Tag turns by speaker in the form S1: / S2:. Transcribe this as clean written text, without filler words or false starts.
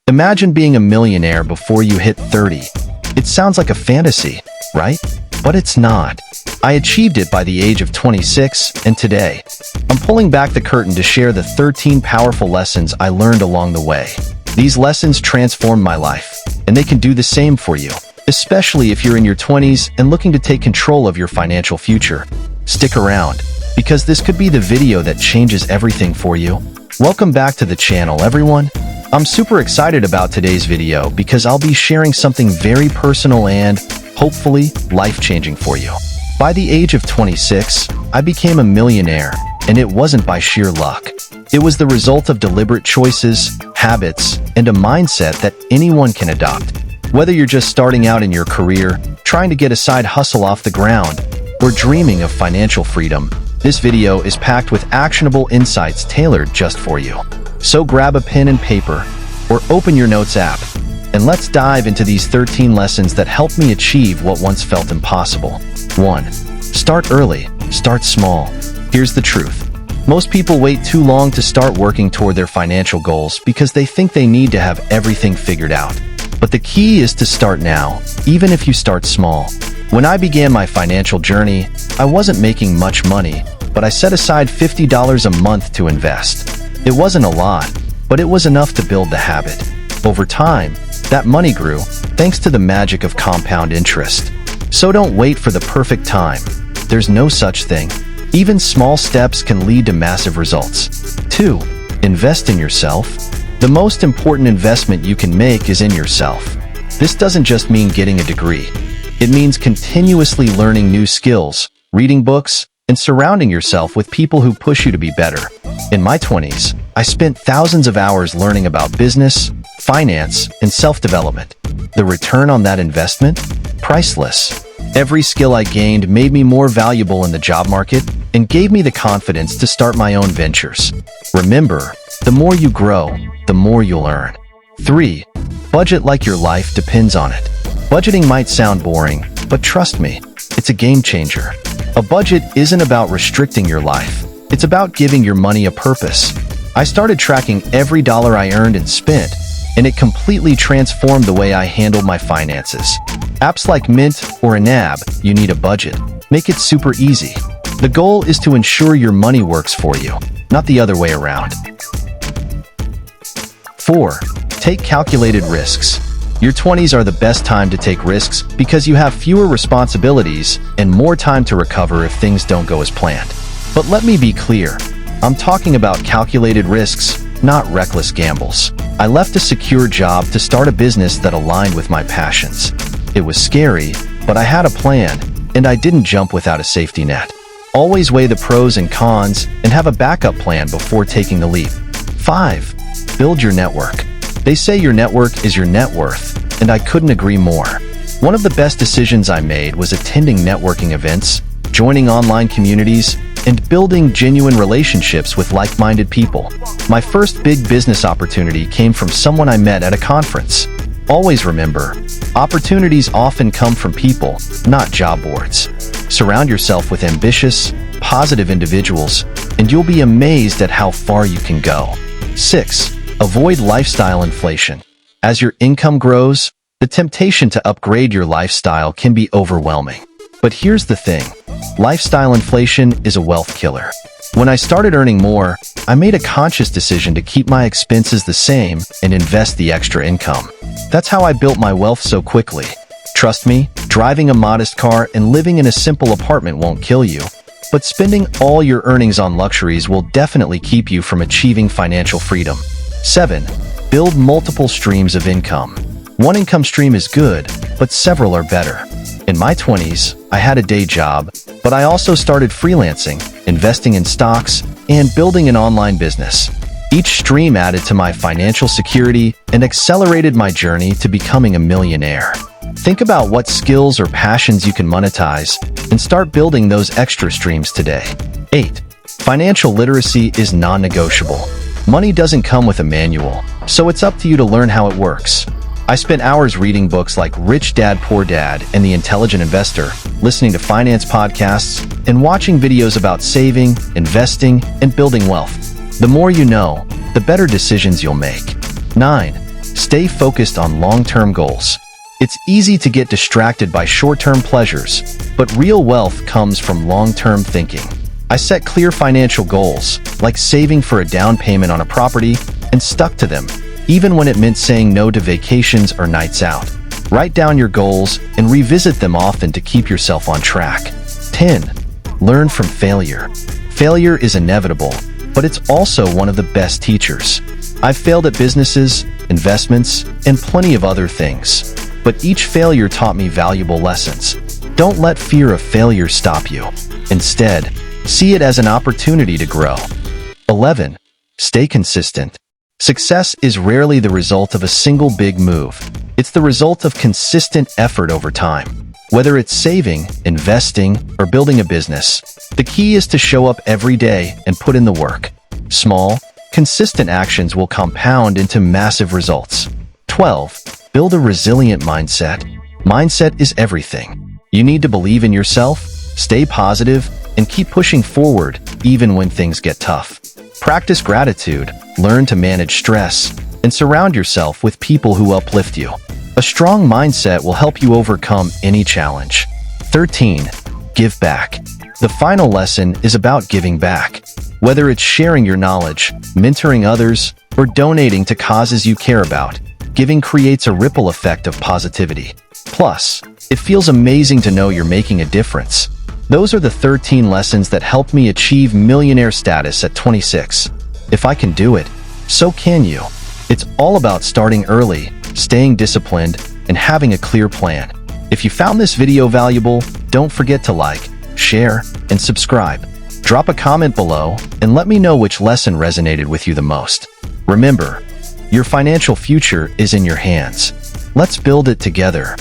S1: Imagine being a millionaire before you hit 30. It sounds like a fantasy, right? But it's not. I achieved it by the age of 26, and today, I'm pulling back the curtain to share the 13 powerful lessons I learned along the way. These lessons transformed my life, and they can do the same for you, especially if you're in your 20s and looking to take control of your financial future. Stick around, because this could be the video that changes everything for you. Welcome back to the channel, everyone. I'm super excited about today's video because I'll be sharing something very personal and, hopefully, life-changing for you. By the age of 26, I became a millionaire, and it wasn't by sheer luck. It was the result of deliberate choices, habits, and a mindset that anyone can adopt. Whether you're just starting out in your career, trying to get a side hustle off the ground, or dreaming of financial freedom, this video is packed with actionable insights tailored just for you. So grab a pen and paper, or open your notes app, and let's dive into these 13 lessons that helped me achieve what once felt impossible. 1. Start early. Start small. Here's the truth. Most people wait too long to start working toward their financial goals because they think they need to have everything figured out. But the key is to start now, even if you start small. When I began my financial journey, I wasn't making much money, but I set aside $50 a month to invest. It wasn't a lot, but it was enough to build the habit. Over time, that money grew, thanks to the magic of compound interest. So don't wait for the perfect time. There's no such thing. Even small steps can lead to massive results. 2. Invest in yourself. The most important investment you can make is in yourself. This doesn't just mean getting a degree. It means continuously learning new skills, reading books, and surrounding yourself with people who push you to be better. In my 20s, I spent thousands of hours learning about business, finance, and self-development. The return on that investment? Priceless. Every skill I gained made me more valuable in the job market and gave me the confidence to start my own ventures. Remember, the more you grow, the more you'll earn. 3. Budget like your life depends on it. Budgeting might sound boring, but trust me, it's a game changer. A budget isn't about restricting your life. It's about giving your money a purpose. I started tracking every dollar I earned and spent, and it completely transformed the way I handled my finances. Apps like Mint or Nab, you need a budget. Make it super easy. The goal is to ensure your money works for you, not the other way around. 4. Take calculated risks. Your 20s are the best time to take risks because you have fewer responsibilities and more time to recover if things don't go as planned. But let me be clear, I'm talking about calculated risks, not reckless gambles. I left a secure job to start a business that aligned with my passions. It was scary, but I had a plan, and I didn't jump without a safety net. Always weigh the pros and cons and have a backup plan before taking the leap. 5. Build your network. They say your network is your net worth, and I couldn't agree more. One of the best decisions I made was attending networking events, joining online communities, and building genuine relationships with like-minded people. My first big business opportunity came from someone I met at a conference. Always remember, opportunities often come from people, not job boards. Surround yourself with ambitious, positive individuals, and you'll be amazed at how far you can go. 6. Avoid lifestyle inflation. As your income grows, the temptation to upgrade your lifestyle can be overwhelming. But here's the thing. Lifestyle inflation is a wealth killer. When I started earning more, I made a conscious decision to keep my expenses the same and invest the extra income. That's how I built my wealth so quickly. Trust me, driving a modest car and living in a simple apartment won't kill you, but spending all your earnings on luxuries will definitely keep you from achieving financial freedom. 7. Build multiple streams of income. One income stream is good, but several are better. In my 20s, I had a day job, but I also started freelancing, investing in stocks, and building an online business. Each stream added to my financial security and accelerated my journey to becoming a millionaire. Think about what skills or passions you can monetize and start building those extra streams today. 8. Financial literacy is non-negotiable. Money doesn't come with a manual, so it's up to you to learn how it works. I spent hours reading books like Rich Dad, Poor Dad and The Intelligent Investor, listening to finance podcasts, and watching videos about saving, investing, and building wealth. The more you know, the better decisions you'll make. 9. Stay focused on long-term goals. It's easy to get distracted by short-term pleasures, but real wealth comes from long-term thinking. I set clear financial goals, like saving for a down payment on a property, and stuck to them, even when it meant saying no to vacations or nights out. Write down your goals and revisit them often to keep yourself on track. 10. Learn from failure. Failure is inevitable, but it's also one of the best teachers. I've failed at businesses, investments, and plenty of other things, but each failure taught me valuable lessons. Don't let fear of failure stop you. Instead, see it as an opportunity to grow. 11. Stay consistent. Success is rarely the result of a single big move. It's the result of consistent effort over time. Whether it's saving, investing, or building a business, the key is to show up every day and put in the work. Small, consistent actions will compound into massive results. 12. Build a resilient mindset. Mindset is everything. You need to believe in yourself, stay positive, and keep pushing forward even when things get tough. Practice gratitude, learn to manage stress, and surround yourself with people who uplift you. A strong mindset will help you overcome any challenge. 13. Give back. The final lesson is about giving back. Whether it's sharing your knowledge, mentoring others, or donating to causes you care about, giving creates a ripple effect of positivity. Plus, it feels amazing to know you're making a difference. Those are the 13 lessons that helped me achieve millionaire status at 26. If I can do it, so can you. It's all about starting early, staying disciplined, and having a clear plan. If you found this video valuable, don't forget to like, share, and subscribe. Drop a comment below and let me know which lesson resonated with you the most. Remember, your financial future is in your hands. Let's build it together.